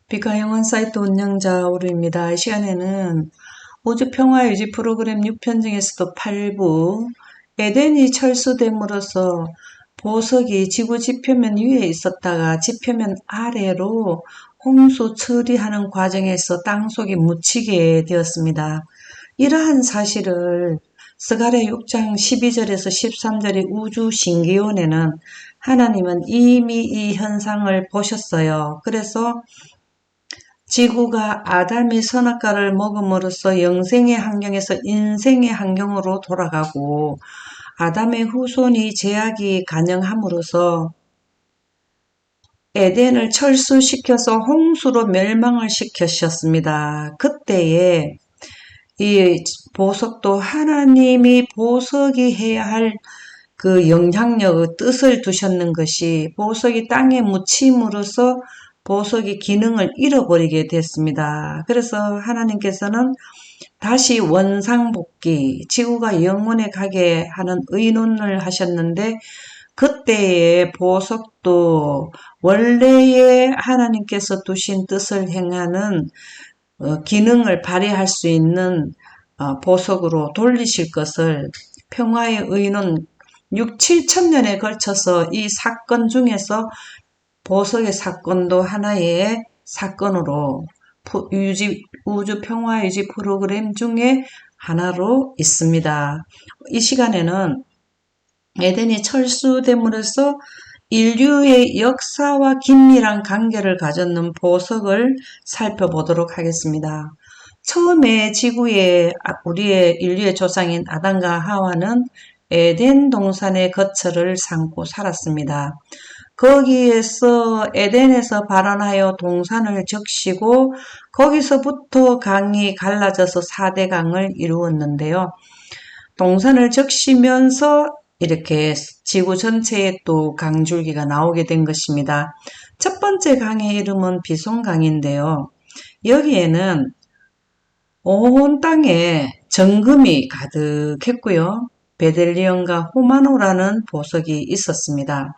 비가영원 사이트 운영자 오루입니다. 이 시간에는 우주평화유지 프로그램 6편 중에서도 8부 에덴이 철수됨으로써 보석이 지구 지표면 위에 있었다가 지표면 아래로 홍수 처리하는 과정에서 땅속에 묻히게 되었습니다. 이러한 사실을 스가랴 6장 12절에서 13절의 우주신기원에는 하나님은 이미 이 현상을 보셨어요. 그래서 지구가 아담이 선악과를 먹음으로써 영생의 환경에서 인생의 환경으로 돌아가고 아담의 후손이 죄악이 간영함으로써 에덴을 철수시켜서 홍수로 멸망을 시키셨습니다. 그때에 이 보석도 하나님이 보석이 해야 할 그 영향력, 뜻을 두셨는 것이 보석이 땅에 묻힘으로써 보석이 기능을 잃어버리게 됐습니다. 그래서 하나님께서는 다시 원상복귀, 지구가 영원에 가게 하는 의논을 하셨는데 그때의 보석도 원래의 하나님께서 두신 뜻을 행하는 기능을 발휘할 수 있는 보석으로 돌리실 것을 평화의 의논 6, 7천 년에 걸쳐서 이 사건 중에서 보석의 사건도 하나의 사건으로 우주 평화유지 프로그램 중에 하나로 있습니다. 이 시간에는 에덴이 철수됨으로써 인류의 역사와 긴밀한 관계를 가졌는 보석을 살펴보도록 하겠습니다. 처음에 지구에 우리의 인류의 조상인 아담과 하와는 에덴 동산의 거처를 삼고 살았습니다. 거기에서 에덴에서 발원하여 동산을 적시고 거기서부터 강이 갈라져서 4대 강을 이루었는데요. 동산을 적시면서 이렇게 지구 전체에 또 강줄기가 나오게 된 것입니다. 첫 번째 강의 이름은 비송강인데요. 여기에는 온 땅에 정금이 가득했고요. 베델리엄과 호마노라는 보석이 있었습니다.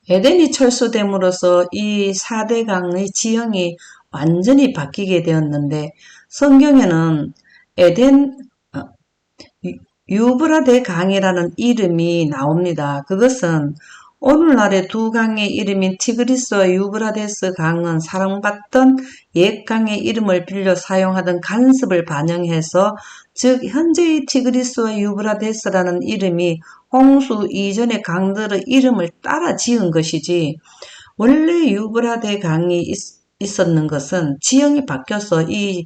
에덴이 철수됨으로써 이 4대 강의 지형이 완전히 바뀌게 되었는데 성경에는 에덴 유브라데 강이라는 이름이 나옵니다. 그것은 오늘날의 두 강의 이름인 티그리스와 유브라데스 강은 사랑받던 옛 강의 이름을 빌려 사용하던 간섭을 반영해서 즉 현재의 티그리스와 유브라데스라는 이름이 홍수 이전의 강들의 이름을 따라 지은 것이지 원래 유브라데 강이 있었는 것은 지형이 바뀌어서 이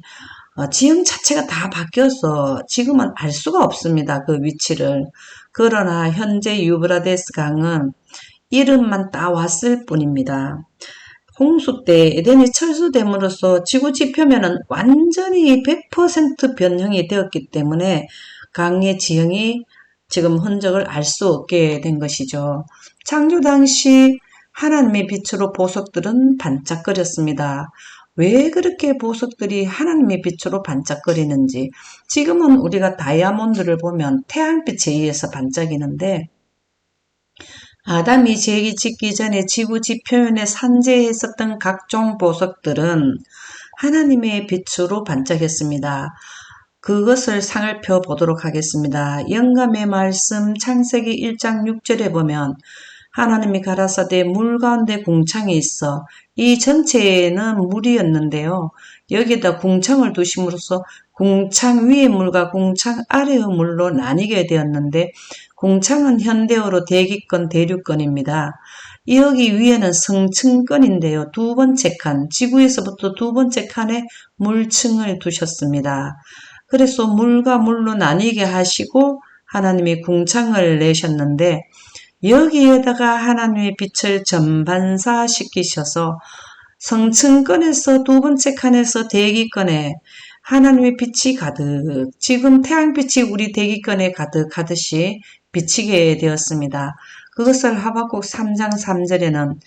지형 자체가 다 바뀌어서 지금은 알 수가 없습니다. 그 위치를. 그러나 현재 유브라데스 강은 이름만 따왔을 뿐입니다. 홍수 때 에덴이 철수됨으로써 지구 지표면은 완전히 100% 변형이 되었기 때문에 강의 지형이 지금 흔적을 알 수 없게 된 것이죠. 창조 당시 하나님의 빛으로 보석들은 반짝거렸습니다. 왜 그렇게 보석들이 하나님의 빛으로 반짝거리는지 지금은 우리가 다이아몬드를 보면 태양빛에 의해서 반짝이는데 아담이 죄 짓기 전에 지구 지표면에 산재했었던 각종 보석들은 하나님의 빛으로 반짝였습니다. 그것을 살펴보도록 하겠습니다. 영감의 말씀 창세기 1장 6절에 보면 하나님이 가라사대 물 가운데 궁창이 있어 이 전체에는 물이었는데요. 여기에다 궁창을 두심으로써 궁창 위의 물과 궁창 아래의 물로 나뉘게 되었는데 궁창은 현대어로 대기권, 대륙권입니다. 여기 위에는 성층권인데요. 두 번째 칸, 지구에서부터 두 번째 칸에 물층을 두셨습니다. 그래서 물과 물로 나뉘게 하시고 하나님이 궁창을 내셨는데 여기에다가 하나님의 빛을 전반사시키셔서 성층권에서 두 번째 칸에서 대기권에 하나님의 빛이 가득, 지금 태양빛이 우리 대기권에 가득하듯이 비치게 되었습니다. 그것을 하박국 3장 3절에는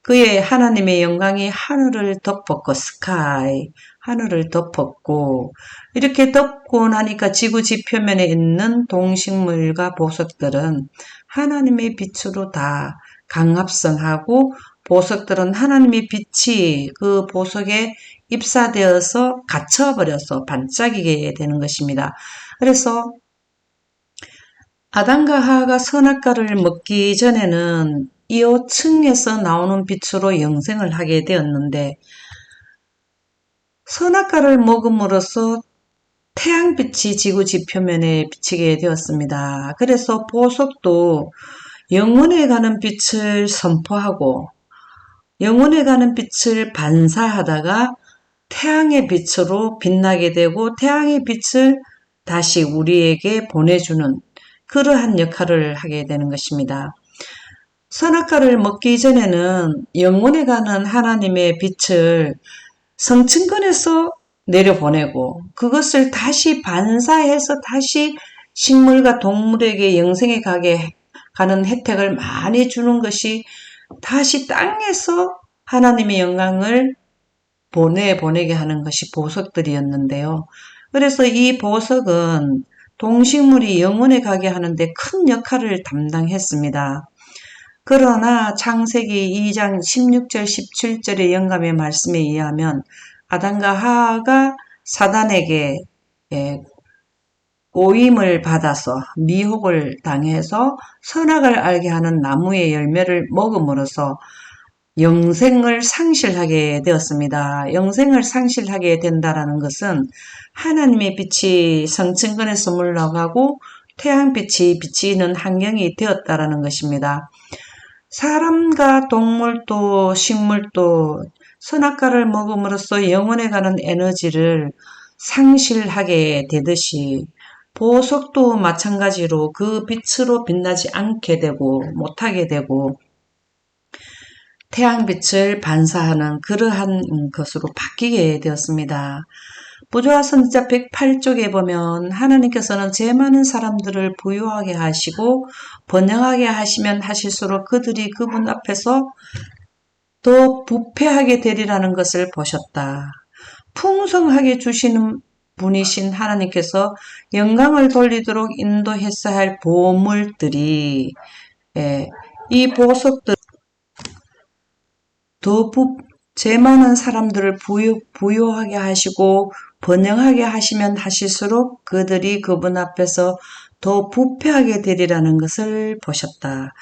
그의 하나님의 영광이 하늘을 덮었고 스카이, 하늘을 덮었고 이렇게 덮고 나니까 지구 지표면에 있는 동식물과 보석들은 하나님의 빛으로 다 강합성하고 보석들은 하나님의 빛이 그 보석에 입사되어서 갇혀버려서 반짝이게 되는 것입니다. 그래서 아담과 하와가 선악과를 먹기 전에는 이오층에서 나오는 빛으로 영생을 하게 되었는데 선악과를 먹음으로써 태양빛이 지구 지표면에 비치게 되었습니다. 그래서 보석도 영원에 가는 빛을 선포하고 영원에 가는 빛을 반사하다가 태양의 빛으로 빛나게 되고 태양의 빛을 다시 우리에게 보내주는 그러한 역할을 하게 되는 것입니다. 선악과를 먹기 전에는 영원에 가는 하나님의 빛을 성층권에서 내려보내고 그것을 다시 반사해서 다시 식물과 동물에게 영생에 가는 혜택을 많이 주는 것이 다시 땅에서 하나님의 영광을 보내게 하는 것이 보석들이었는데요. 그래서 이 보석은 동식물이 영원에 가게 하는데 큰 역할을 담당했습니다. 그러나 창세기 2장 16절 17절의 영감의 말씀에 의하면 아담과 하와가 사단에게 오임을 받아서 미혹을 당해서 선악을 알게 하는 나무의 열매를 먹음으로써 영생을 상실하게 되었습니다. 영생을 상실하게 된다라는 것은 하나님의 빛이 성층권에서 물러가고 태양빛이 비치는 환경이 되었다라는 것입니다. 사람과 동물도 식물도 선악과를 먹음으로써 영원에 가는 에너지를 상실하게 되듯이 보석도 마찬가지로 그 빛으로 빛나지 않게 되고 못하게 되고 태양빛을 반사하는 그러한 것으로 바뀌게 되었습니다. 부조화 선지자 108쪽에 보면 하나님께서는 죄 많은 사람들을 부유하게 하시고 번영하게 하시면 하실수록 그들이 그분 앞에서 더 부패하게 되리라는 것을 보셨다. 풍성하게 주시는 분이신 하나님께서 영광을 돌리도록 인도했어야 할 보물들이 이 보석들 죄 많은 사람들을 부유하게 하시고 번영하게 하시면 하실수록 그들이 그분 앞에서 더 부패하게 되리라는 것을 보셨다.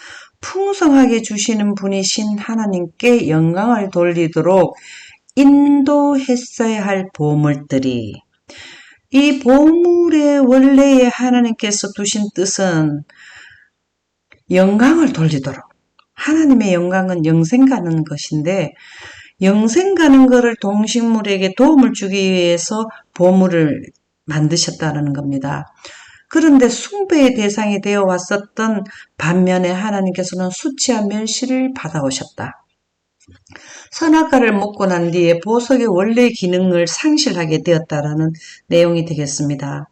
풍성하게 주시는 분이신 하나님께 영광을 돌리도록 인도했어야 할 보물들이 이 보물의 원래의 하나님께서 두신 뜻은 영광을 돌리도록 하나님의 영광은 영생 가는 것인데 영생 가는 것을 동식물에게 도움을 주기 위해서 보물을 만드셨다는 겁니다. 그런데 숭배의 대상이 되어 왔었던 반면에 하나님께서는 수치와 멸시를 받아오셨다. 선악과를 먹고 난 뒤에 보석의 원래 기능을 상실하게 되었다라는 내용이 되겠습니다.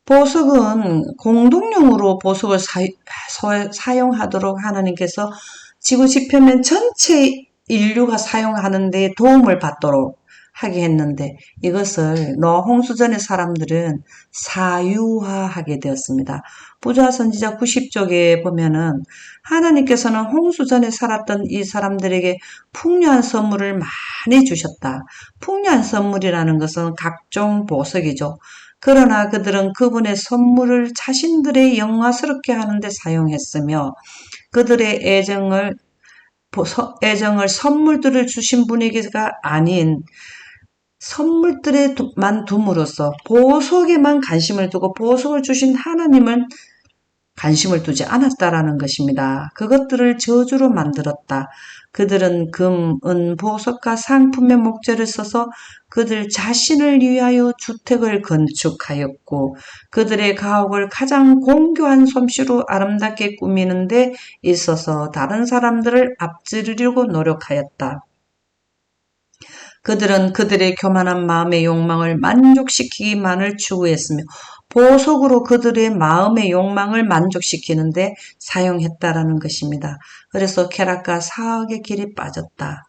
보석은 공동용으로 보석을 사용하도록 하나님께서 지구 지표면 전체 인류가 사용하는 데 도움을 받도록 하게 했는데 이것을 노아 홍수전의 사람들은 사유화하게 되었습니다. 부조화 선지자 90쪽에 보면은 하나님께서는 홍수전에 살았던 이 사람들에게 풍요한 선물을 많이 주셨다. 풍요한 선물이라는 것은 각종 보석이죠. 그러나 그들은 그분의 선물을 자신들의 영화스럽게 하는데 사용했으며 그들의 애정을 선물들을 주신 분에게가 아닌 선물들에만 둠으로써 보석에만 관심을 두고 보석을 주신 하나님은 관심을 두지 않았다라는 것입니다. 그것들을 저주로 만들었다. 그들은 금, 은, 보석과 상품의 목재를 써서 그들 자신을 위하여 주택을 건축하였고 그들의 가옥을 가장 공교한 솜씨로 아름답게 꾸미는 데 있어서 다른 사람들을 앞지르려고 노력하였다. 그들은 그들의 교만한 마음의 욕망을 만족시키기만을 추구했으며 보석으로 그들의 마음의 욕망을 만족시키는데 사용했다라는 것입니다. 그래서 쾌락과 사악의 길에 빠졌다.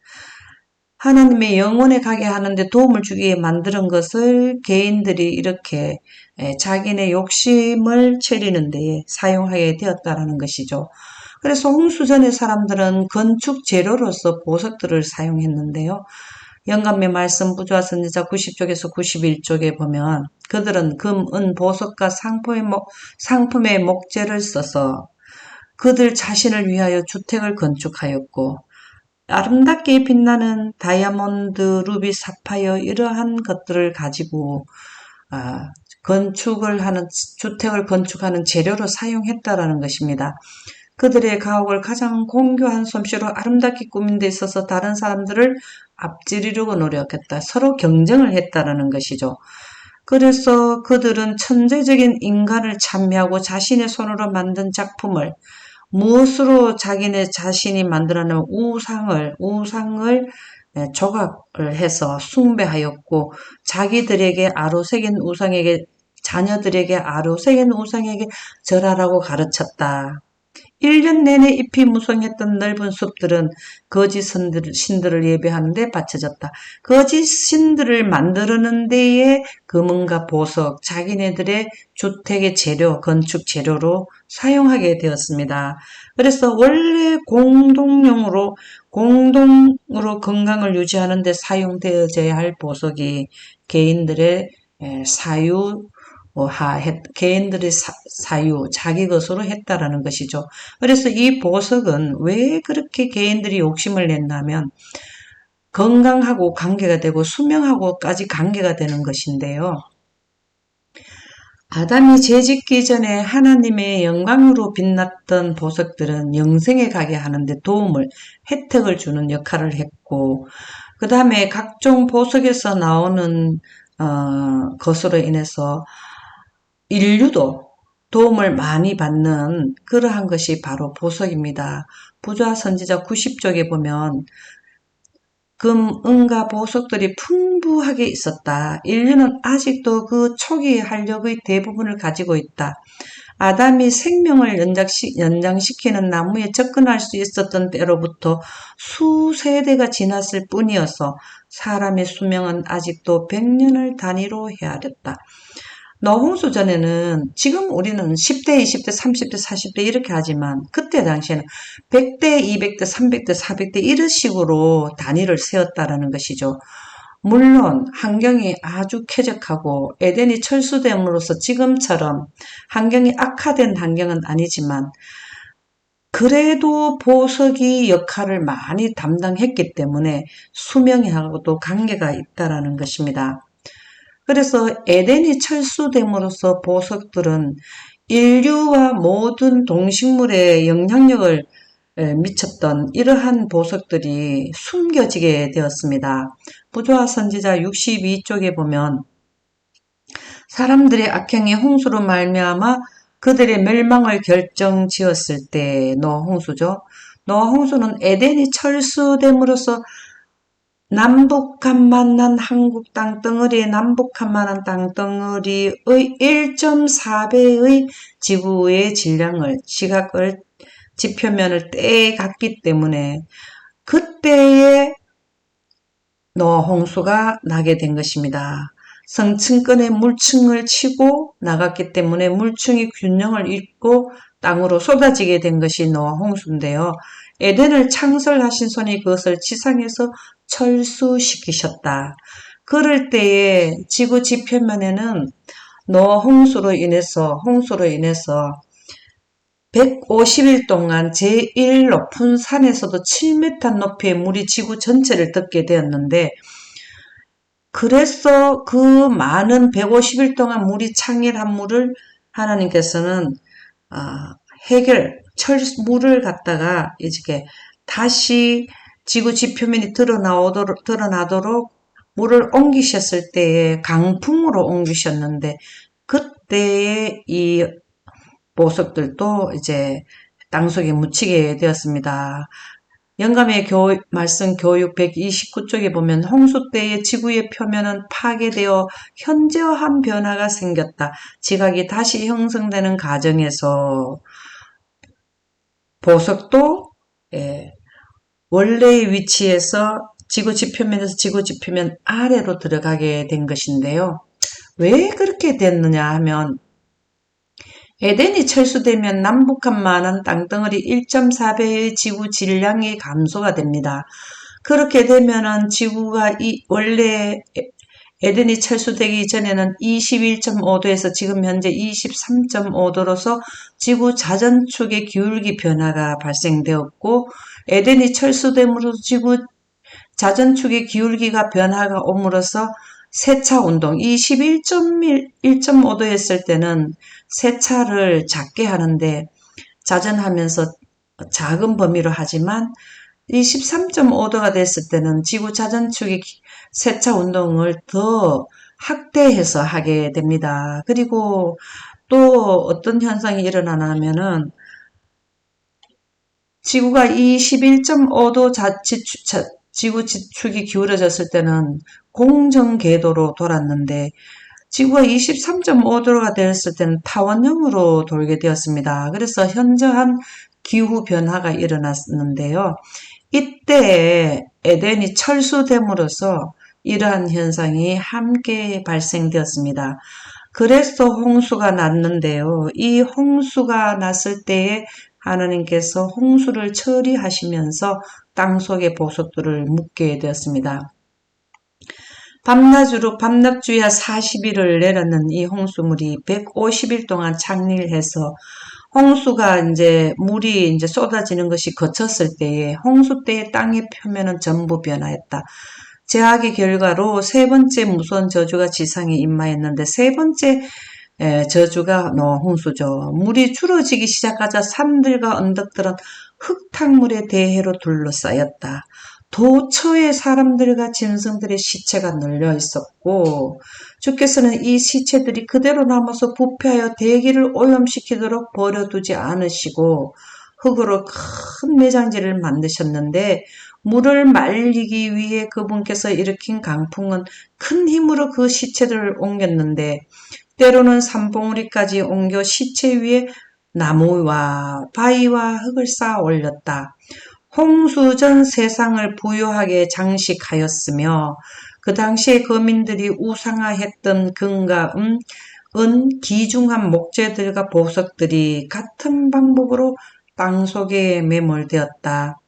하나님의 영혼에 가게 하는데 도움을 주기 위해 만드는 것을 개인들이 이렇게 자기네 욕심을 채리는 데에 사용하게 되었다라는 것이죠. 그래서 홍수전의 사람들은 건축 재료로서 보석들을 사용했는데요. 영감의 말씀 부조화 선지자 90쪽에서 91쪽에 보면 그들은 금, 은, 보석과 상품의 목재를 써서 그들 자신을 위하여 주택을 건축하였고 아름답게 빛나는 다이아몬드, 루비, 사파이어 이러한 것들을 가지고 주택을 건축하는 재료로 사용했다라는 것입니다. 그들의 가옥을 가장 공교한 솜씨로 아름답게 꾸민 데 있어서 다른 사람들을 앞지르려고 노력했다. 서로 경쟁을 했다라는 것이죠. 그래서 그들은 천재적인 인간을 찬미하고 자신의 손으로 만든 작품을 무엇으로 자기네 자신이 만들어낸 우상을 조각을 해서 숭배하였고 자기들에게 아로새긴 우상에게 자녀들에게 아로새긴 우상에게 절하라고 가르쳤다. 1년 내내 잎이 무성했던 넓은 숲들은 거짓 신들을 예배하는데 바쳐졌다. 거짓 신들을 만드는 데에 금은과 보석, 자기네들의 주택의 재료, 건축 재료로 사용하게 되었습니다. 그래서 원래 공동으로 건강을 유지하는 데 사용되어져야 할 보석이 개인들의 개인들의 사유, 자기 것으로 했다라는 것이죠. 그래서 이 보석은 왜 그렇게 개인들이 욕심을 냈냐면 건강하고 관계가 되고 수명하고까지 관계가 되는 것인데요. 아담이 죄짓기 전에 하나님의 영광으로 빛났던 보석들은 영생에 가게 하는데 혜택을 주는 역할을 했고, 그 다음에 각종 보석에서 나오는 것으로 인해서 인류도 도움을 많이 받는 그러한 것이 바로 보석입니다. 부조화 선지자 90쪽에 보면 금, 은과 보석들이 풍부하게 있었다. 인류는 아직도 그 초기 활력의 대부분을 가지고 있다. 아담이 생명을 연장시키는 나무에 접근할 수 있었던 때로부터 수세대가 지났을 뿐이어서 사람의 수명은 아직도 100년을 단위로 헤아렸다. 노홍수 전에는 지금 우리는 10대, 20대, 30대, 40대 이렇게 하지만 그때 당시에는 100대, 200대, 300대, 400대 이런 식으로 단위를 세웠다라는 것이죠. 물론 환경이 아주 쾌적하고 에덴이 철수됨으로써 지금처럼 환경이 악화된 환경은 아니지만 그래도 보석이 역할을 많이 담당했기 때문에 수명하고도 관계가 있다라는 것입니다. 그래서 에덴이 철수됨으로써 보석들은 인류와 모든 동식물에 영향력을 미쳤던 이러한 보석들이 숨겨지게 되었습니다. 부조화 선지자 62쪽에 보면 사람들의 악행이 홍수로 말미암아 그들의 멸망을 결정지었을 때 노아홍수죠. 노아홍수는 에덴이 철수됨으로써 남북한만한 한국 땅덩어리의 남북한만한 땅덩어리의 1.4배의 지구의 시각을 지표면을 떼갔기 때문에 그때에 노아 홍수가 나게 된 것입니다. 성층권의 물층을 치고 나갔기 때문에 물층이 균형을 잃고 땅으로 쏟아지게 된 것이 노아 홍수인데요. 에덴을 창설하신 손이 그것을 지상에서 철수시키셨다. 그럴 때에 지구 지표면에는 노아 홍수로 인해서 150일 동안 제일 높은 산에서도 7m 높이의 물이 지구 전체를 덮게 되었는데 그래서 그 많은 150일 동안 물이 창일한 물을 하나님께서는 물을 갖다가 이렇게 다시 지구 지표면이 드러나도록 물을 옮기셨을 때에 강풍으로 옮기셨는데 그때에 이 보석들도 이제 땅속에 묻히게 되었습니다. 영감의 말씀 교육 129쪽에 보면 홍수 때의 지구의 표면은 파괴되어 현저한 변화가 생겼다. 지각이 다시 형성되는 과정에서 보석도 원래의 위치에서 지구 지표면에서 지구 지표면 아래로 들어가게 된 것인데요. 왜 그렇게 됐느냐 하면 에덴이 철수되면 남북한만한 땅덩어리 1.4배의 지구 질량이 감소가 됩니다. 그렇게 되면은 지구가 원래 에덴이 철수되기 전에는 21.5도에서 지금 현재 23.5도로서 지구 자전축의 기울기 변화가 발생되었고, 에덴이 철수됨으로 지구 자전축의 기울기가 변화가 옴으로써 세차 운동, 21.5도였을 때는 세차를 작게 하는데 자전하면서 작은 범위로 하지만 이 13.5도가 됐을 때는 지구 자전축의 세차 운동을 더 확대해서 하게 됩니다. 그리고 또 어떤 현상이 일어나냐면은 지구가 이 11.5도 지구 지축이 기울어졌을 때는 공정 궤도로 돌았는데 지구가 23.5도가 되었을 때는 타원형으로 돌게 되었습니다. 그래서 현저한 기후 변화가 일어났는데요. 이때 에덴이 철수됨으로써 이러한 현상이 함께 발생되었습니다. 그래서 홍수가 났는데요. 이 홍수가 났을 때에 하나님께서 홍수를 처리하시면서 땅속의 보석들을 묻게 되었습니다. 밤낮주야 40일을 내렸는 이 홍수물이 150일 동안 창릴해서 홍수가 이제 물이 이제 쏟아지는 것이 거쳤을 때에 홍수 때의 땅의 표면은 전부 변화했다. 제약의 결과로 세 번째 무서운 저주가 지상에 임하였는데 세 번째 저주가 홍수죠. 물이 줄어지기 시작하자 산들과 언덕들은 흙탕물의 대해로 둘러싸였다. 도처에 사람들과 짐승들의 시체가 널려 있었고 주께서는 이 시체들이 그대로 남아서 부패하여 대기를 오염시키도록 버려두지 않으시고 흙으로 큰 매장지를 만드셨는데 물을 말리기 위해 그분께서 일으킨 강풍은 큰 힘으로 그 시체들을 옮겼는데 때로는 산봉우리까지 옮겨 시체 위에 나무와 바위와 흙을 쌓아 올렸다. 홍수 전 세상을 부유하게 장식하였으며 그 당시에 거민들이 우상화했던 금과 은, 귀중한 목재들과 보석들이 같은 방법으로 땅속에 매몰되었다.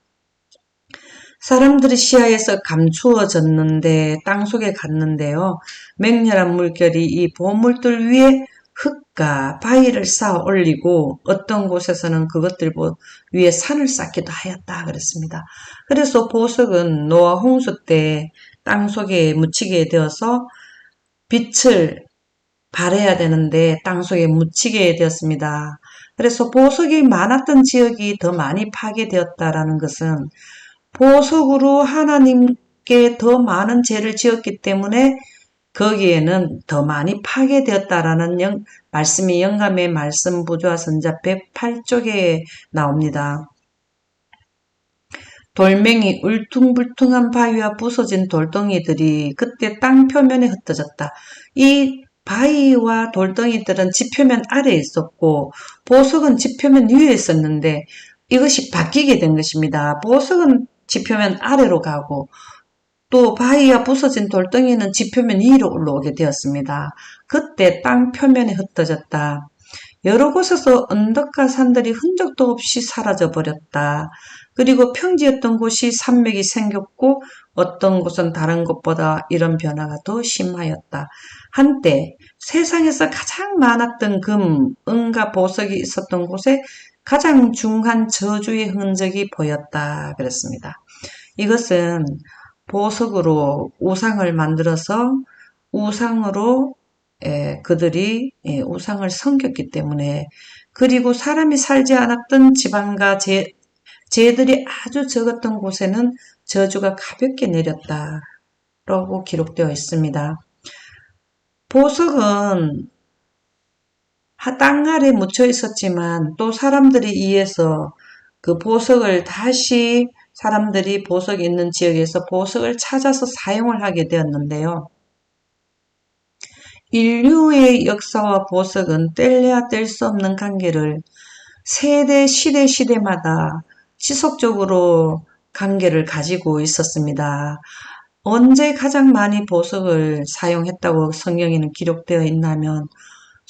사람들의 시야에서 감추어졌는데 땅속에 갔는데요. 맹렬한 물결이 이 보물들 위에 흙과 바위를 쌓아 올리고 어떤 곳에서는 그것들 위에 산을 쌓기도 하였다 그랬습니다. 그래서 보석은 노아 홍수 때 땅속에 묻히게 되어서 빛을 발해야 되는데 땅속에 묻히게 되었습니다. 그래서 보석이 많았던 지역이 더 많이 파괴되었다라는 것은 보석으로 하나님께 더 많은 죄를 지었기 때문에 거기에는 더 많이 파괴되었다라는 말씀이 영감의 말씀 부조화 선자 108쪽에 나옵니다. 돌멩이 울퉁불퉁한 바위와 부서진 돌덩이들이 그때 땅 표면에 흩어졌다. 이 바위와 돌덩이들은 지표면 아래에 있었고 보석은 지표면 위에 있었는데 이것이 바뀌게 된 것입니다. 보석은 지표면 아래로 가고 또 바위와 부서진 돌덩이는 지표면 위로 올라오게 되었습니다. 그때 땅 표면에 흩어졌다. 여러 곳에서 언덕과 산들이 흔적도 없이 사라져 버렸다. 그리고 평지였던 곳이 산맥이 생겼고 어떤 곳은 다른 곳보다 이런 변화가 더 심하였다. 한때 세상에서 가장 많았던 금, 은과 보석이 있었던 곳에 가장 중한 저주의 흔적이 보였다. 그랬습니다. 이것은 보석으로 우상을 만들어서 우상으로 그들이 우상을 섬겼기 때문에 그리고 사람이 살지 않았던 지방과 재들이 아주 적었던 곳에는 저주가 가볍게 내렸다라고 기록되어 있습니다. 보석은 땅 아래 묻혀 있었지만 또 사람들이 이에서 그 보석을 다시 사람들이 보석이 있는 지역에서 보석을 찾아서 사용을 하게 되었는데요. 인류의 역사와 보석은 뗄래야 뗄 수 없는 관계를 시대마다 지속적으로 관계를 가지고 있었습니다. 언제 가장 많이 보석을 사용했다고 성경에는 기록되어 있냐면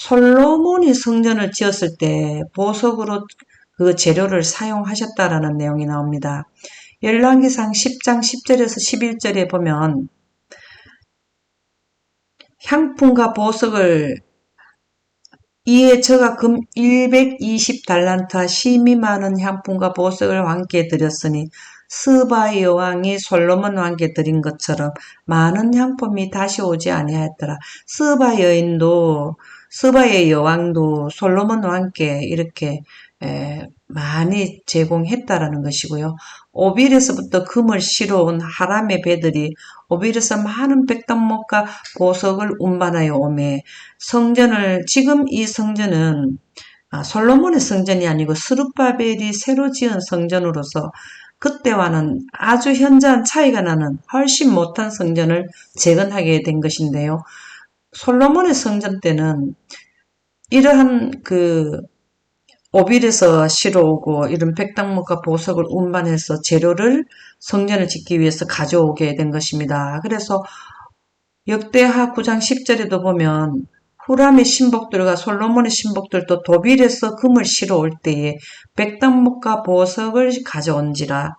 솔로몬이 성전을 지었을 때 보석으로 그 재료를 사용하셨다라는 내용이 나옵니다. 열왕기상 10장 10절에서 11절에 보면 향품과 보석을 이에 저가 금 120달란트와 심이 많은 향품과 보석을 왕께 드렸으니 스바의 여왕이 솔로몬 왕께 드린 것처럼 많은 향품이 다시 오지 아니하였더라. 스바의 여왕도 솔로몬 왕께 이렇게 많이 제공했다라는 것이고요. 오빌에서부터 금을 실어온 하람의 배들이 오빌에서 많은 백단목과 보석을 운반하여 오매 성전을 지금 이 성전은 솔로몬의 성전이 아니고 스룹바벨이 새로 지은 성전으로서 그때와는 아주 현저한 차이가 나는 훨씬 못한 성전을 재건하게 된 것인데요. 솔로몬의 성전 때는 이러한 오빌에서 실어오고 이런 백당목과 보석을 운반해서 재료를 성전을 짓기 위해서 가져오게 된 것입니다. 그래서 역대하 9장 10절에도 보면 후람의 신복들과 솔로몬의 신복들도 도빌에서 금을 실어올 때에 백당목과 보석을 가져온지라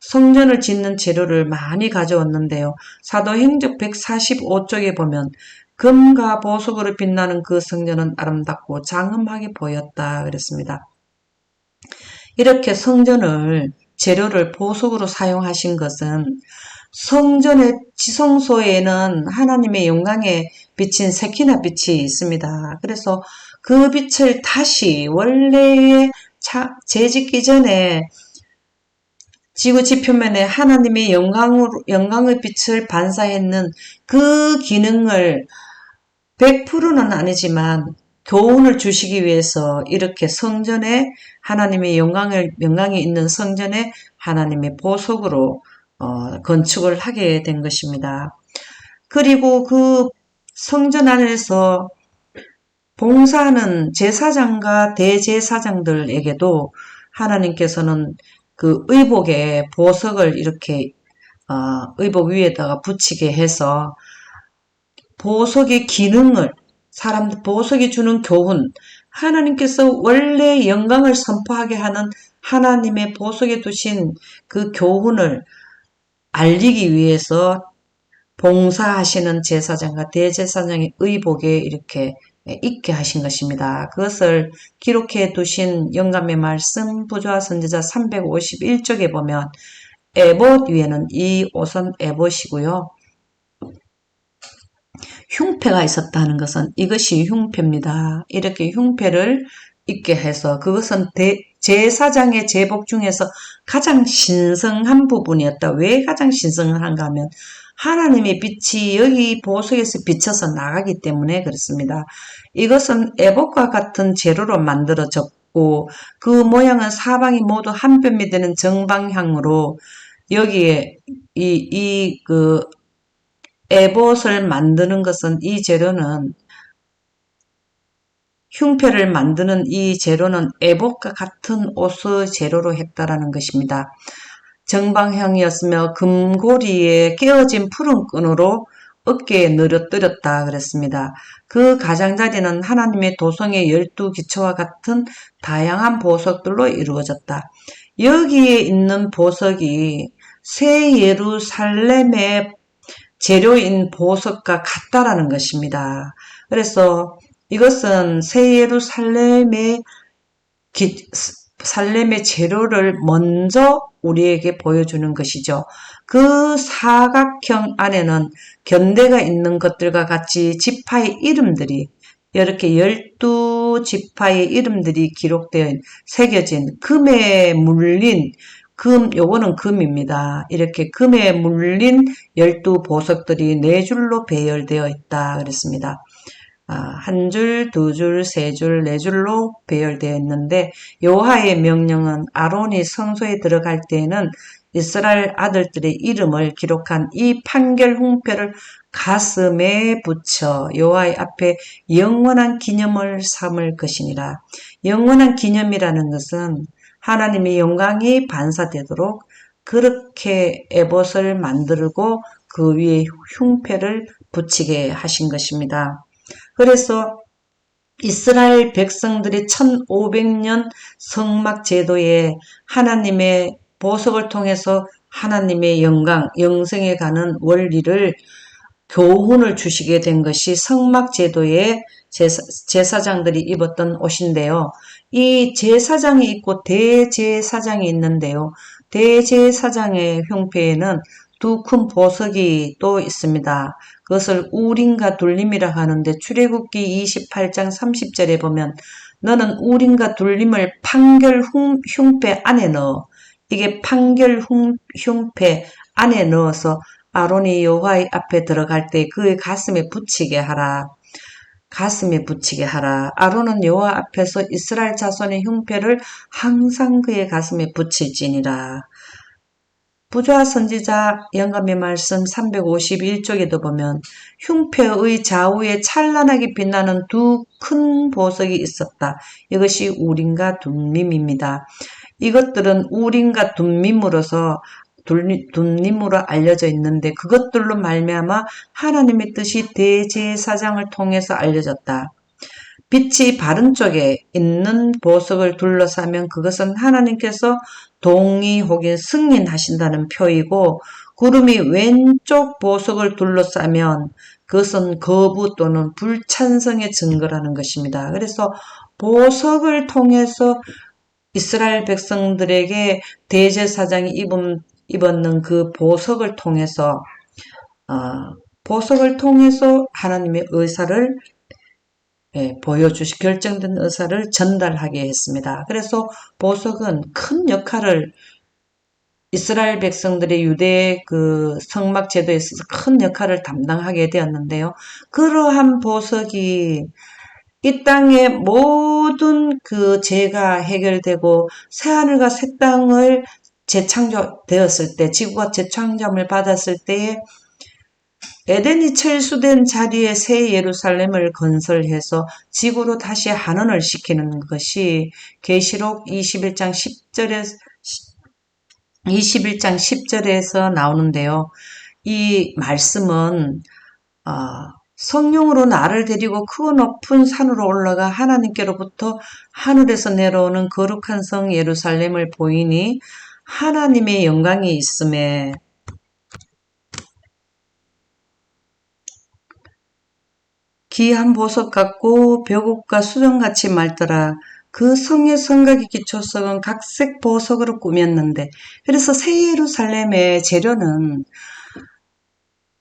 성전을 짓는 재료를 많이 가져왔는데요. 사도행적 145쪽에 보면 금과 보석으로 빛나는 그 성전은 아름답고 장엄하게 보였다 그랬습니다. 이렇게 성전을 재료를 보석으로 사용하신 것은 성전의 지성소에는 하나님의 영광에 비친 세키나 빛이 있습니다. 그래서 그 빛을 다시 원래의 재짓기 전에 지구 지표면에 하나님의 영광의 빛을 반사했는 그 기능을 100%는 아니지만 교훈을 주시기 위해서 이렇게 성전에 하나님의 영광이 있는 성전에 하나님의 보석으로 건축을 하게 된 것입니다. 그리고 그 성전 안에서 봉사하는 제사장과 대제사장들에게도 하나님께서는 그 의복에 보석을 이렇게 의복 위에다가 붙이게 해서 보석의 기능을 보석이 주는 교훈, 하나님께서 원래 영광을 선포하게 하는 하나님의 보석에 두신 그 교훈을 알리기 위해서 봉사하시는 제사장과 대제사장의 의복에 이렇게 입게 하신 것입니다. 그것을 기록해 두신 영감의 말씀 부조화 선지자 351쪽에 보면 에봇 위에는 이 옷은 에봇이고요. 흉패가 있었다는 것은 이것이 흉패입니다. 이렇게 흉패를 입게 해서 그것은 제사장의 제복 중에서 가장 신성한 부분이었다. 왜 가장 신성한가 하면 하나님의 빛이 여기 보석에서 비쳐서 나가기 때문에 그렇습니다. 이것은 에봇과 같은 재료로 만들어졌고 그 모양은 사방이 모두 한 뼘이 되는 정방향으로 여기에 에봇을 만드는 것은 이 재료는 흉패를 만드는 이 재료는 에봇과 같은 옷의 재료로 했다라는 것입니다. 정방형이었으며 금고리에 끼어진 푸른 끈으로 어깨에 늘어뜨렸다 그랬습니다. 그 가장자리는 하나님의 도성의 12기초와 같은 다양한 보석들로 이루어졌다. 여기에 있는 보석이 새 예루살렘의 재료인 보석과 같다라는 것입니다. 그래서 이것은 새 예루살렘의 재료를 먼저 우리에게 보여주는 것이죠. 그 사각형 안에는 견대가 있는 것들과 같이 지파의 이름들이 이렇게 12지파의 이름들이 기록되어 새겨진 금에 물린 요거는 금입니다. 이렇게 금에 물린 12보석들이 4줄로 배열되어 있다 그랬습니다. 한 줄, 두 줄, 세 줄, 네 줄로 배열되어 있는데 여호와의 명령은 아론이 성소에 들어갈 때에는 이스라엘 아들들의 이름을 기록한 이 판결 흉패를 가슴에 붙여 여호와의 앞에 영원한 기념을 삼을 것이니라. 영원한 기념이라는 것은 하나님의 영광이 반사되도록 그렇게 에봇을 만들고 그 위에 흉패를 붙이게 하신 것입니다. 그래서 이스라엘 백성들이 1500년 성막 제도에 하나님의 보석을 통해서 하나님의 영광, 영생에 가는 원리를 교훈을 주시게 된 것이 성막 제도의 제사장들이 입었던 옷인데요. 이 제사장이 있고 대제사장이 있는데요. 대제사장의 형패에는 두 큰 보석이 또 있습니다. 그것을 우림과 둘림이라 하는데 출애굽기 28장 30절에 보면 너는 우림과 둘림을 판결 흉패 안에 넣어. 이게 판결 흉패 안에 넣어서 아론이 여호와의 앞에 들어갈 때 그의 가슴에 붙이게 하라. 가슴에 붙이게 하라. 아론은 여호와 앞에서 이스라엘 자손의 흉패를 항상 그의 가슴에 붙일지니라. 부조화 선지자 영감의 말씀 351쪽에도 보면 흉패의 좌우에 찬란하게 빛나는 두 큰 보석이 있었다. 이것이 우림과 둠밈입니다. 이것들은 우림과 둠밈으로서 둠밈으로 알려져 있는데 그것들로 말미암아 하나님의 뜻이 대제사장을 통해서 알려졌다. 빛이 바른 쪽에 있는 보석을 둘러싸면 그것은 하나님께서 동의 혹은 승인하신다는 표이고 구름이 왼쪽 보석을 둘러싸면 그것은 거부 또는 불찬성의 증거라는 것입니다. 그래서 보석을 통해서 이스라엘 백성들에게 대제사장이 입었는 그 보석을 통해서 하나님의 의사를 결정된 의사를 전달하게 했습니다. 그래서 보석은 큰 역할을 이스라엘 백성들의 유대 그 성막 제도에 있어서 큰 역할을 담당하게 되었는데요. 그러한 보석이 이 땅의 모든 그 죄가 해결되고 새하늘과 새 땅을 재창조되었을 때, 지구가 재창조함을 받았을 때에 에덴이 철수된 자리에 새 예루살렘을 건설해서 지구로 다시 환원을 시키는 것이 계시록 21장 10절에서 나오는데요. 이 말씀은 성령으로 나를 데리고 크고 높은 산으로 올라가 하나님께로부터 하늘에서 내려오는 거룩한 성 예루살렘을 보이니 하나님의 영광이 있음에 귀한 보석 같고 벽옥과 수정같이 맑더라. 그 성의 성곽의 기초석은 각색 보석으로 꾸몄는데 그래서 새 예루살렘의 재료는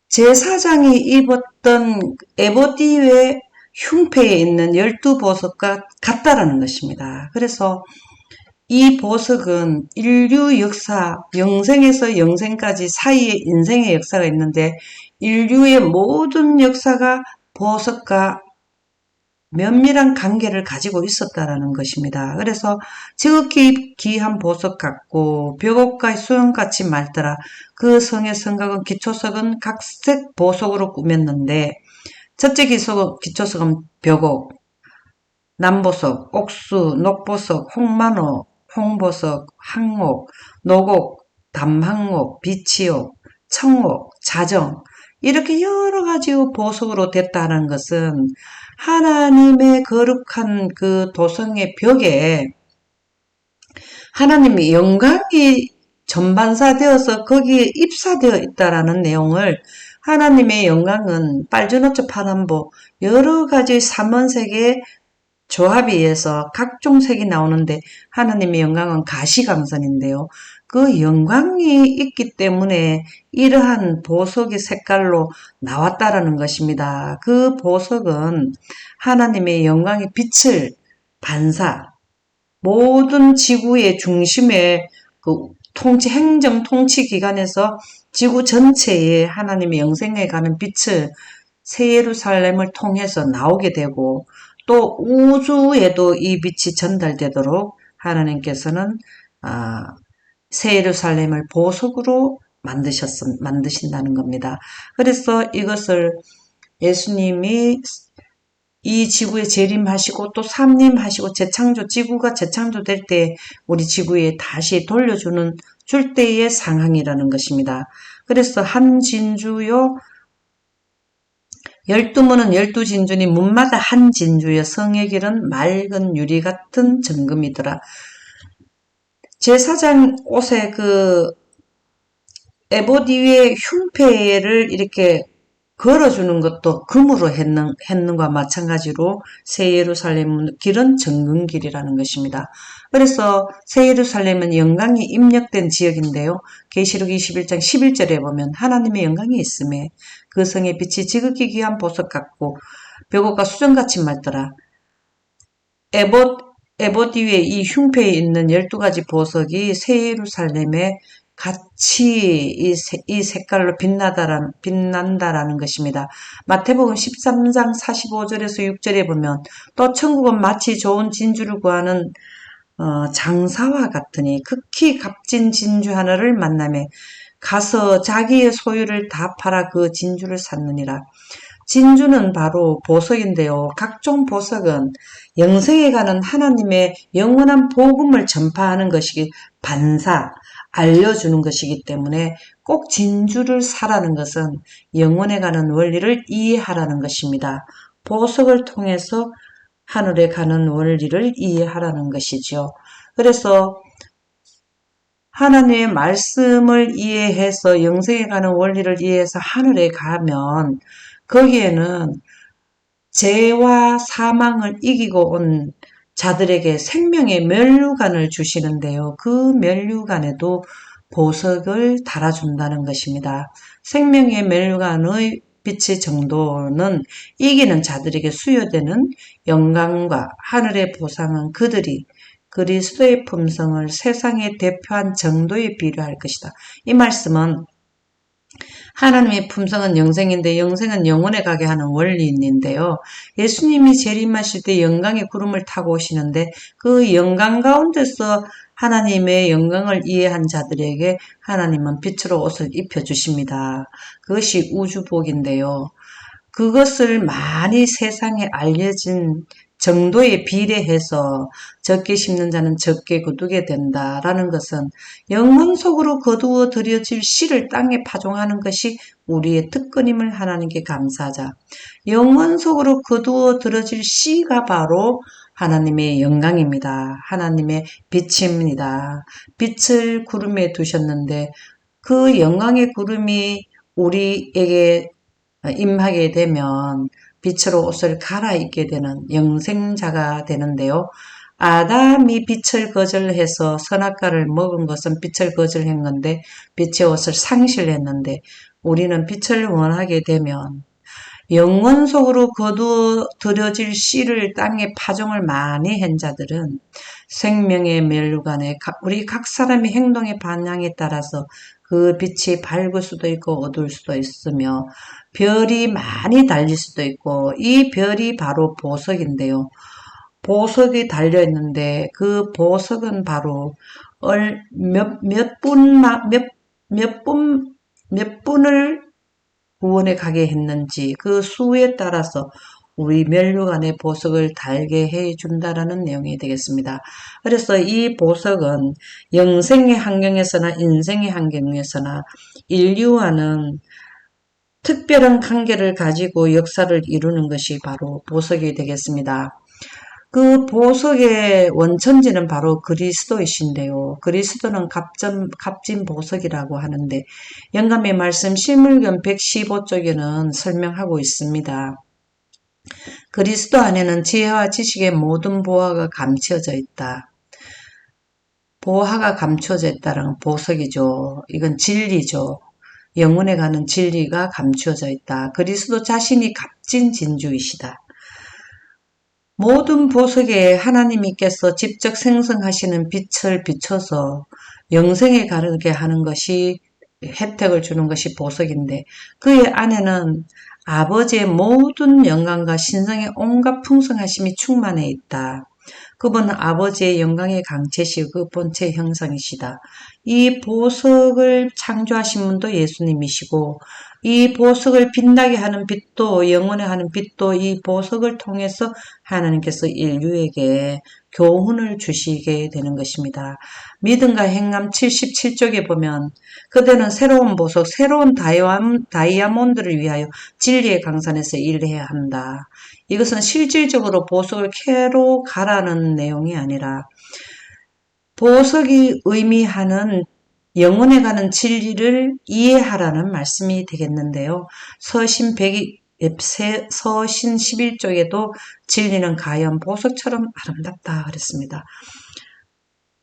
제사장이 입었던 에보디의 흉패에 있는 12보석과 같다라는 것입니다. 그래서 이 보석은 인류 역사, 영생에서 영생까지 사이에 인생의 역사가 있는데 인류의 모든 역사가 보석과 면밀한 관계를 가지고 있었다라는 것입니다. 그래서 지극히 귀한 보석 같고 벽옥과 수영같이 맑더라. 그 성의 성곽은 기초석은 각색 보석으로 꾸몄는데 첫째 기초석은 벽옥, 남보석, 옥수, 녹보석, 홍만호, 홍보석, 항옥, 노곡, 담항옥, 비치옥, 청옥, 자정 이렇게 여러 가지 보석으로 됐다는 것은 하나님의 거룩한 그 도성의 벽에 하나님의 영광이 전반사되어서 거기에 입사되어 있다라는 내용을 하나님의 영광은 빨주노초 파남보 여러 가지 삼원색의 조합에 의해서 각종 색이 나오는데 하나님의 영광은 가시광선인데요. 그 영광이 있기 때문에 이러한 보석의 색깔로 나왔다라는 것입니다. 그 보석은 하나님의 영광의 빛을 반사, 모든 지구의 중심에 그 행정 통치 기관에서 지구 전체에 하나님의 영생에 가는 빛을 새 예루살렘을 통해서 나오게 되고 또 우주에도 이 빛이 전달되도록 하나님께서는 새 예루살렘을 보석으로 만드신다는 겁니다. 그래서 이것을 예수님이 이 지구에 재림하시고 또 삼림하시고 지구가 재창조될 때 우리 지구에 다시 줄 때의 상황이라는 것입니다. 그래서 한 진주요 열두문은 열두 진주니 문마다 한 진주여 성의 길은 맑은 유리 같은 정금이더라. 제사장 옷에 그 에봇 위에 흉패를 이렇게 걸어주는 것도 금으로 했는과 마찬가지로 새 예루살렘 길은 정금길이라는 것입니다. 그래서 새 예루살렘은 영광이 입력된 지역인데요. 계시록 21장 11절에 보면 하나님의 영광이 있음에 그 성의 빛이 지극히 귀한 보석 같고 벽옥과 수정같이 맑더라. 에봇 위에 이 흉패에 있는 12가지 보석이 새 예루살렘에 같이 이 색깔로 빛난다라는 것입니다. 마태복음 13장 45절에서 6절에 보면 또 천국은 마치 좋은 진주를 구하는 장사와 같으니 극히 값진 진주 하나를 만나매 가서 자기의 소유를 다 팔아 그 진주를 샀느니라. 진주는 바로 보석인데요. 각종 보석은 영생에 가는 하나님의 영원한 복음을 전파하는 것이기 알려주는 것이기 때문에 꼭 진주를 사라는 것은 영원에 가는 원리를 이해하라는 것입니다. 보석을 통해서 하늘에 가는 원리를 이해하라는 것이죠. 그래서 하나님의 말씀을 이해해서 영생에 가는 원리를 이해해서 하늘에 가면 거기에는 죄와 사망을 이기고 온 자들에게 생명의 면류관을 주시는데요. 그 면류관에도 보석을 달아준다는 것입니다. 생명의 면류관의 빛의 정도는 이기는 자들에게 수여되는 영광과 하늘의 보상은 그들이 그리스도의 품성을 세상에 대표한 정도에 비례할 것이다. 이 말씀은 하나님의 품성은 영생인데 영생은 영원에 가게 하는 원리인데요. 예수님이 재림하실 때 영광의 구름을 타고 오시는데 그 영광 가운데서 하나님의 영광을 이해한 자들에게 하나님은 빛으로 옷을 입혀주십니다. 그것이 우주복인데요. 그것을 많이 세상에 알려진 정도에 비례해서 적게 심는 자는 적게 거두게 된다라는 것은 영혼 속으로 거두어 들여질 씨를 땅에 파종하는 것이 우리의 특권임을 하나님께 감사하자. 영혼 속으로 거두어 들어질 씨가 바로 하나님의 영광입니다. 하나님의 빛입니다. 빛을 구름에 두셨는데 그 영광의 구름이 우리에게 임하게 되면 빛으로 옷을 갈아입게 되는 영생자가 되는데요. 아담이 빛을 거절해서 선악과를 먹은 것은 빛을 거절한 건데 빛의 옷을 상실했는데 우리는 빛을 원하게 되면 영원 속으로 거두어 들여질 씨를 땅에 파종을 많이 한 자들은 생명의 멸류관에 우리 각 사람의 행동의 방향에 따라서 그 빛이 밝을 수도 있고 어두울 수도 있으며 별이 많이 달릴 수도 있고 이 별이 바로 보석인데요. 보석이 달려있는데 그 보석은 바로 몇 분을 구원에 가게 했는지 그 수에 따라서 우리 면류관의 보석을 달게 해준다라는 내용이 되겠습니다. 그래서 이 보석은 영생의 환경에서나 인생의 환경에서나 인류와는 특별한 관계를 가지고 역사를 이루는 것이 바로 보석이 되겠습니다. 그 보석의 원천지는 바로 그리스도이신데요. 그리스도는 값진 보석이라고 하는데 영감의 말씀 실물견 115쪽에는 설명하고 있습니다. 그리스도 안에는 지혜와 지식의 모든 보화가 감춰져 있다. 보화가 감춰져 있다는 보석이죠. 이건 진리죠. 영혼에 가는 진리가 감추어져 있다. 그리스도 자신이 값진 진주이시다. 모든 보석에 하나님께서 직접 생성하시는 빛을 비춰서 영생에 가르게 하는 것이 혜택을 주는 것이 보석인데 그의 안에는 아버지의 모든 영광과 신성의 온갖 풍성하심이 충만해 있다. 그분은 아버지의 영광의 강체시고 그 본체 형상이시다. 이 보석을 창조하신 분도 예수님이시고 이 보석을 빛나게 하는 빛도 영원에 하는 빛도 이 보석을 통해서 하나님께서 인류에게 교훈을 주시게 되는 것입니다. 믿음과 행함 77쪽에 보면 그대는 새로운 보석, 새로운 다이아몬드를 위하여 진리의 강산에서 일해야 한다. 이것은 실질적으로 보석을 캐로 가라는 내용이 아니라 보석이 의미하는 영혼에 가는 진리를 이해하라는 말씀이 되겠는데요. 서신 11쪽에도 진리는 가연 보석처럼 아름답다 그랬습니다.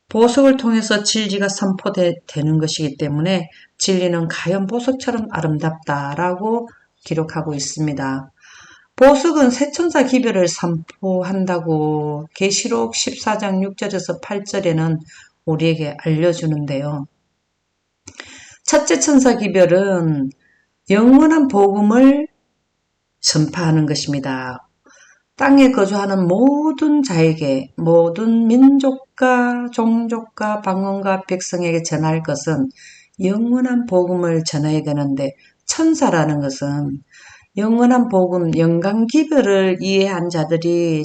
보석을 통해서 진리가 선포되는 것이기 때문에 진리는 가연 보석처럼 아름답다라고 기록하고 있습니다. 보석은 세천사 기별을 선포한다고 계시록 14장 6절에서 8절에는 우리에게 알려주는데요. 첫째 천사 기별은 영원한 복음을 선포하는 것입니다. 땅에 거주하는 모든 자에게, 모든 민족과 종족과 방언과 백성에게 전할 것은 영원한 복음을 전해야 되는데 천사라는 것은 영원한 복음, 영광 기별을 이해한 자들이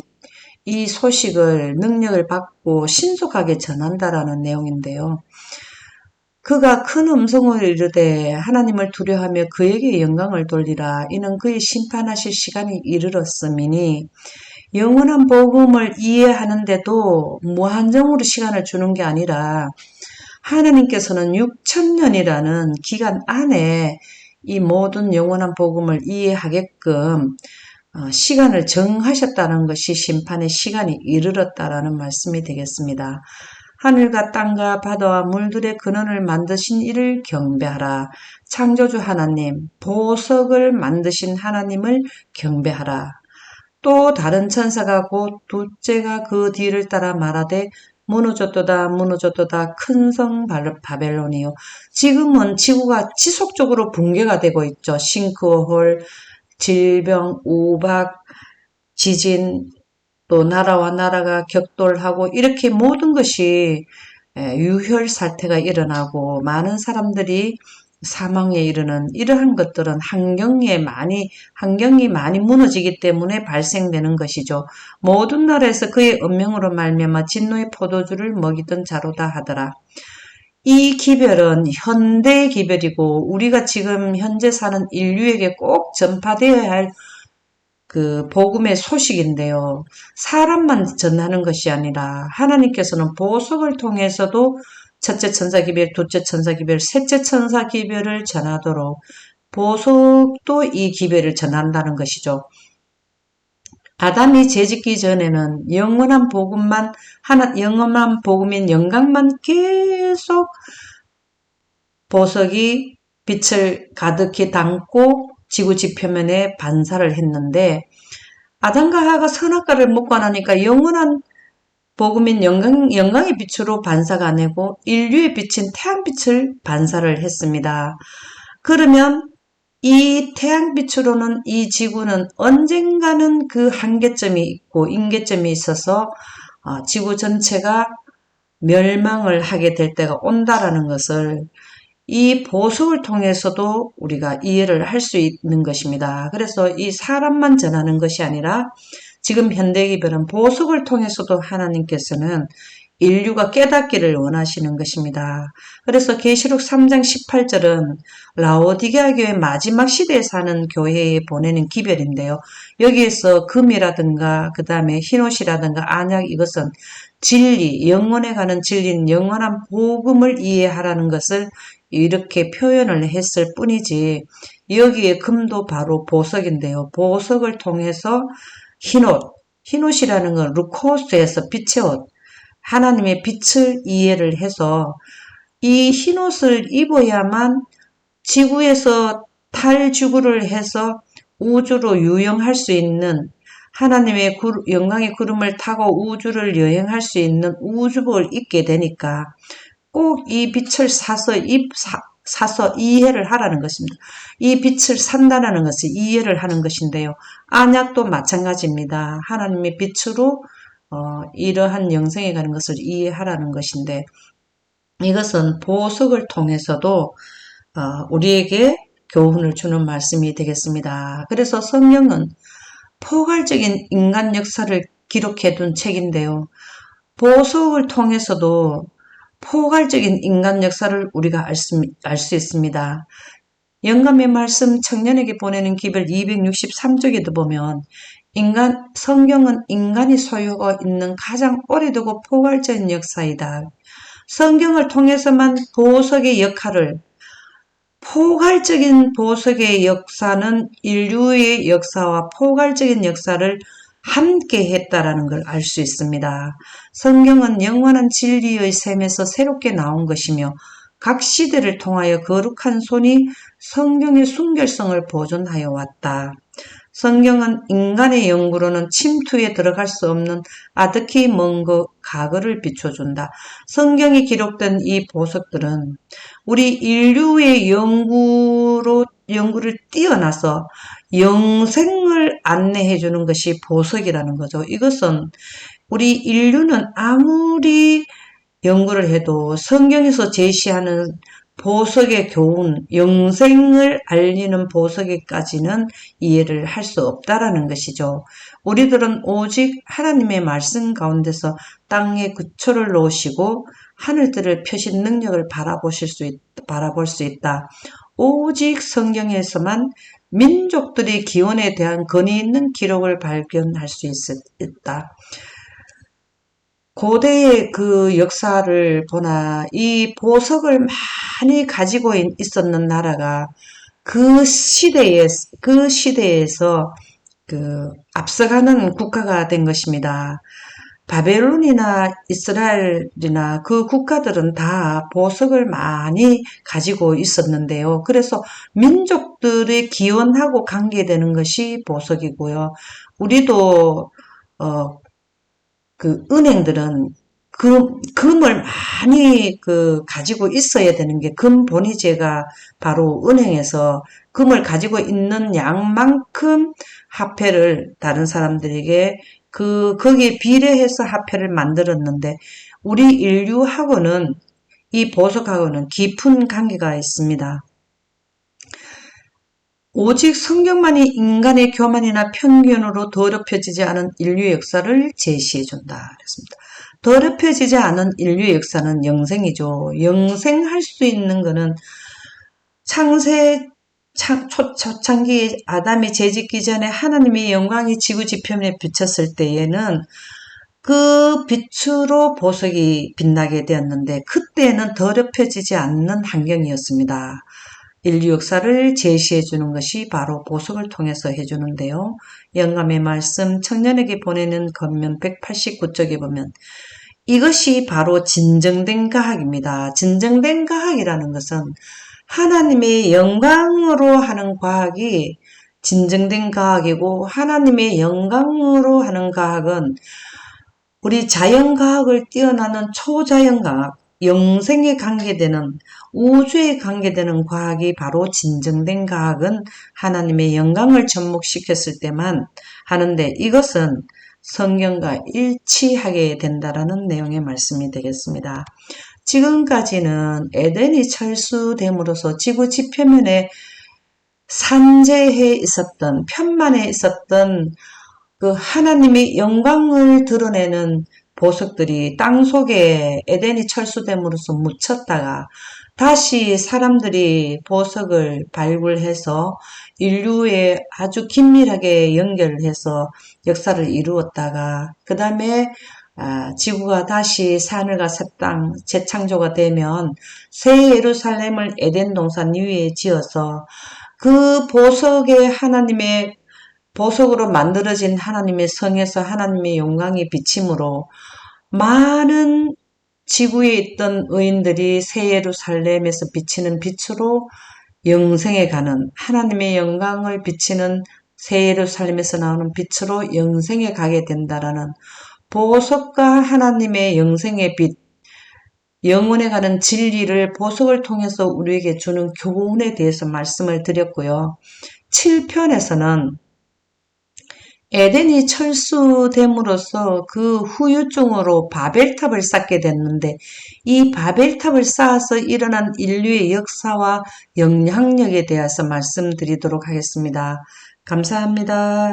이 소식을 능력을 받고 신속하게 전한다라는 내용인데요. 그가 큰 음성을 이르되 하나님을 두려워하며 그에게 영광을 돌리라. 이는 그의 심판하실 시간이 이르렀음이니 영원한 복음을 이해하는데도 무한정으로 시간을 주는 게 아니라 하나님께서는 6천년이라는 기간 안에 이 모든 영원한 복음을 이해하게끔 시간을 정하셨다는 것이 심판의 시간이 이르렀다라는 말씀이 되겠습니다. 하늘과 땅과 바다와 물들의 근원을 만드신 이를 경배하라. 창조주 하나님, 보석을 만드신 하나님을 경배하라. 또 다른 천사가 곧 둘째가 그 뒤를 따라 말하되 무너졌도다 무너졌도다 큰 성 바벨론이요. 지금은 지구가 지속적으로 붕괴가 되고 있죠. 싱크홀, 질병, 우박, 지진, 또 나라와 나라가 격돌하고 이렇게 모든 것이 유혈 사태가 일어나고 많은 사람들이 사망에 이르는 이러한 것들은 환경이 많이 무너지기 때문에 발생되는 것이죠. 모든 나라에서 그의 운명으로 말미암아 진노의 포도주를 먹이던 자로다 하더라. 이 기별은 현대 기별이고 우리가 지금 현재 사는 인류에게 꼭 전파되어야 할 그 복음의 소식인데요. 사람만 전하는 것이 아니라 하나님께서는 보석을 통해서도 첫째 천사 기별, 둘째 천사 기별, 셋째 천사 기별을 전하도록 보석도 이 기별을 전한다는 것이죠. 아담이 죄짓기 전에는 영원한 복음인 영광만 계속 보석이 빛을 가득히 담고 지구 지표면에 반사를 했는데 아담과 하와가 선악과를 먹고 나니까 영원한 복음인 영광의 빛으로 반사가 아니고 인류의 빛인 태양빛을 반사를 했습니다. 그러면 이 태양빛으로는 이 지구는 언젠가는 그 한계점이 있고 임계점이 있어서 지구 전체가 멸망을 하게 될 때가 온다라는 것을 이 보석을 통해서도 우리가 이해를 할 수 있는 것입니다. 그래서 이 사람만 전하는 것이 아니라 지금 현대기별은 보석을 통해서도 하나님께서는 인류가 깨닫기를 원하시는 것입니다. 그래서 계시록 3장 18절은 라오디게아 교회 마지막 시대에 사는 교회에 보내는 기별인데요. 여기에서 금이라든가 그 다음에 흰옷이라든가 안약 이것은 진리, 영원에 가는 진리는 영원한 복음을 이해하라는 것을 이렇게 표현을 했을 뿐이지 여기에 금도 바로 보석인데요. 보석을 통해서 흰옷이라는 건 루코스에서 빛의 옷, 하나님의 빛을 이해를 해서 이 흰옷을 입어야만 지구에서 탈지구를 해서 우주로 유영할 수 있는 하나님의 영광의 구름을 타고 우주를 여행할 수 있는 우주복을 입게 되니까 꼭 이 빛을 사서 이해를 하라는 것입니다. 이 빛을 산다라는 것을 이해를 하는 것인데요. 안약도 마찬가지입니다. 하나님의 빛으로 이러한 영생에 가는 것을 이해하라는 것인데 이것은 보석을 통해서도 우리에게 교훈을 주는 말씀이 되겠습니다. 그래서 성경은 포괄적인 인간 역사를 기록해둔 책인데요. 보석을 통해서도 포괄적인 인간 역사를 우리가 알 수 있습니다. 영감의 말씀 청년에게 보내는 기별 263쪽에도 보면 성경은 인간이 소유하고 있는 가장 오래되고 포괄적인 역사이다. 성경을 통해서만 보석의 역할을 포괄적인 보석의 역사는 인류의 역사와 포괄적인 역사를 함께 했다라는 걸 알 수 있습니다. 성경은 영원한 진리의 셈에서 새롭게 나온 것이며 각 시대를 통하여 거룩한 손이 성경의 순결성을 보존하여 왔다. 성경은 인간의 연구로는 침투에 들어갈 수 없는 아득히 먼 과거를 비춰준다. 성경이 기록된 이 보석들은 우리 인류의 연구를 뛰어나서 영생을 안내해주는 것이 보석이라는 거죠. 이것은 우리 인류는 아무리 연구를 해도 성경에서 제시하는 보석의 교훈, 영생을 알리는 보석에까지는 이해를 할 수 없다라는 것이죠. 우리들은 오직 하나님의 말씀 가운데서 땅에 구초를 놓으시고 하늘들을 펴신 능력을 바라볼 수 있다. 오직 성경에서만 민족들의 기원에 대한 권위 있는 기록을 발견할 수 있다. 고대의 그 역사를 보나 이 보석을 많이 가지고 있었는 나라가 그 시대에서 앞서가는 국가가 된 것입니다. 바벨론이나 이스라엘이나 그 국가들은 다 보석을 많이 가지고 있었는데요. 그래서 민족들의 기원하고 관계되는 것이 보석이고요. 우리도 은행들은 금을 많이 가지고 있어야 되는 게 금본위제가 바로 은행에서 금을 가지고 있는 양만큼 화폐를 다른 사람들에게 거기에 비례해서 화폐를 만들었는데 우리 인류하고는 이 보석하고는 깊은 관계가 있습니다. 오직 성경만이 인간의 교만이나 편견으로 더럽혀지지 않은 인류의 역사를 제시해준다. 그랬습니다. 더럽혀지지 않은 인류의 역사는 영생이죠. 영생할 수 있는 것은 초창기 아담이 죄짓기 전에 하나님의 영광이 지구 지표면에 비쳤을 때에는 그 빛으로 보석이 빛나게 되었는데 그때는 더럽혀지지 않는 환경이었습니다. 인류 역사를 제시해 주는 것이 바로 보석을 통해서 해주는데요. 영감의 말씀 청년에게 보내는 겉면 189쪽에 보면 이것이 바로 진정된 과학입니다. 진정된 과학이라는 것은 하나님의 영광으로 하는 과학이 진정된 과학이고 하나님의 영광으로 하는 과학은 우리 자연과학을 뛰어나는 초자연과학, 영생에 관계되는 우주에 관계되는 과학이 바로 진정된 과학은 하나님의 영광을 접목시켰을 때만 하는데 이것은 성경과 일치하게 된다라는 내용의 말씀이 되겠습니다. 지금까지는 에덴이 철수됨으로써 지구 지표면에 산재해 있었던 편만에 있었던 그 하나님의 영광을 드러내는 보석들이 땅속에 에덴이 철수됨으로써 묻혔다가 다시 사람들이 보석을 발굴해서 인류에 아주 긴밀하게 연결해서 역사를 이루었다가 그 다음에 지구가 다시 하늘과 새 땅 재창조가 되면 새 예루살렘을 에덴 동산 위에 지어서 그 보석으로 만들어진 하나님의 성에서 하나님의 영광이 비침으로 많은 지구에 있던 의인들이 새 예루살렘에서 비치는 빛으로 영생에 가는 하나님의 영광을 비치는 새 예루살렘에서 나오는 빛으로 영생에 가게 된다라는 보석과 하나님의 영생의 빛, 영원에 가는 진리를 보석을 통해서 우리에게 주는 교훈에 대해서 말씀을 드렸고요. 7편에서는 에덴이 철수됨으로써 그 후유증으로 바벨탑을 쌓게 됐는데 이 바벨탑을 쌓아서 일어난 인류의 역사와 영향력에 대해서 말씀드리도록 하겠습니다. 감사합니다.